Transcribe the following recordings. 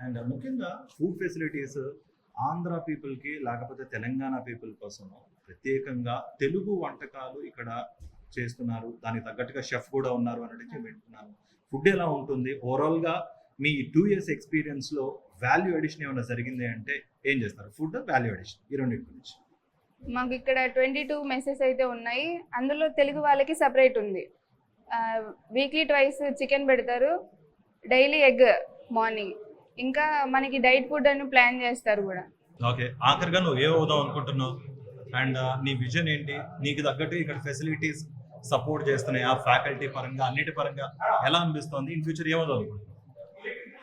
And ముఖ్యంగా food facilities Andhra పీపుల్కి లేకపోతే తెలంగాణ పీపుల్ కోసం ప్రత్యేకంగా తెలుగు వంటకాలు ఇక్కడ చేస్తున్నారు, దానికి తగ్గట్టుగా షెఫ్ కూడా ఉన్నారు అన్నట్టు వింటున్నాను. ఫుడ్ ఎలా ఉంటుంది ఓవరాల్గా మీ 2 years ఎక్స్పీరియన్స్లో వాల్యూ అడిషన్ ఏమైనా జరిగింది అంటే ఏం చేస్తారు? ఫుడ్, వాల్యూ అడిషన్ ఈ రెండింటి గురించి. మాకు ఇక్కడ 22 మెసెస్ అయితే ఉన్నాయి. అందులో తెలుగు వాళ్ళకి సపరేట్ ఉంది. వీక్లీ ట్వైస్ చికెన్ పెడతారు, డైలీ ఎగ్ మార్నింగ్, ఇంకా మనకి డైట్ ఫుడ్ అని ప్లాన్ చేస్తారు కూడా. ఓకే, ఆఖరిగా నువ్వు ఏ అవుదాం అనుకుంటున్నావు అండ్ నీ విజన్ ఏంటి? నీకు తగ్గట్టు ఇక్కడ ఫెసిలిటీస్ సపోర్ట్ చేస్తున్నాయి ఆ ఫ్యాకల్టీ పరంగా అన్నిటి పరంగా ఎలా అనిపిస్తుంది? ఇన్ ఫ్యూచర్ ఏమవుదాం అనుకుంటున్నావు?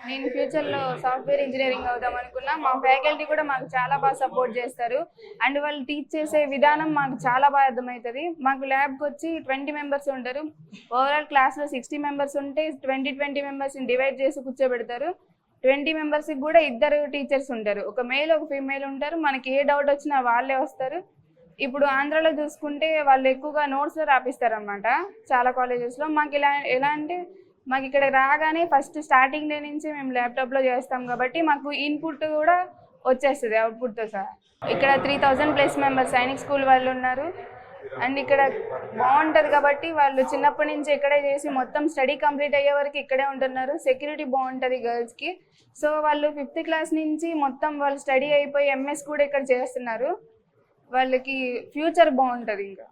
నేను ఫ్యూచర్లో సాఫ్ట్వేర్ ఇంజనీరింగ్ అవుదాం అనుకున్నా. మా ఫ్యాకల్టీ కూడా మాకు చాలా బాగా సపోర్ట్ చేస్తారు అండ్ వాళ్ళు టీచ్ చేసే విధానం మాకు చాలా బాగా అర్థమవుతుంది. మాకు ల్యాబ్కి వచ్చి 20 మెంబర్స్ ఉంటారు. ఓవరాల్ క్లాస్లో 60 మెంబర్స్ ఉంటే 20 మెంబర్స్ని డివైడ్ చేసి కూర్చోబెడతారు. 20 మెంబర్స్కి కూడా 2 టీచర్స్ ఉంటారు, ఒక మేల్ ఒక ఫీమేల్ ఉంటారు. మనకి ఏ డౌట్ వచ్చినా వాళ్ళే వస్తారు. ఇప్పుడు ఆంధ్రాలో చూసుకుంటే వాళ్ళు ఎక్కువగా నోట్స్లో రాపిస్తారు అన్నమాట చాలా కాలేజెస్లో. మాకు ఎలా అంటే మాకు ఇక్కడ రాగానే ఫస్ట్ స్టార్టింగ్ డే నుంచి మేము ల్యాప్టాప్లో చేస్తాం కాబట్టి మాకు ఇన్పుట్ కూడా వచ్చేస్తుంది అవుట్పుట్తో సహా. ఇక్కడ 3000+ మెంబర్స్ సైనిక్ స్కూల్ వాళ్ళు ఉన్నారు అండ్ ఇక్కడ బాగుంటుంది కాబట్టి వాళ్ళు చిన్నప్పటి నుంచి ఇక్కడే చేసి మొత్తం స్టడీ కంప్లీట్ అయ్యే వరకు ఇక్కడే ఉంటున్నారు. సెక్యూరిటీ బాగుంటుంది గర్ల్స్కి. సో వాళ్ళు 5th క్లాస్ నుంచి మొత్తం వాళ్ళు స్టడీ అయిపోయి MS కూడా ఇక్కడ చేస్తున్నారు. వాళ్ళకి ఫ్యూచర్ బాగుంటుంది ఇంకా.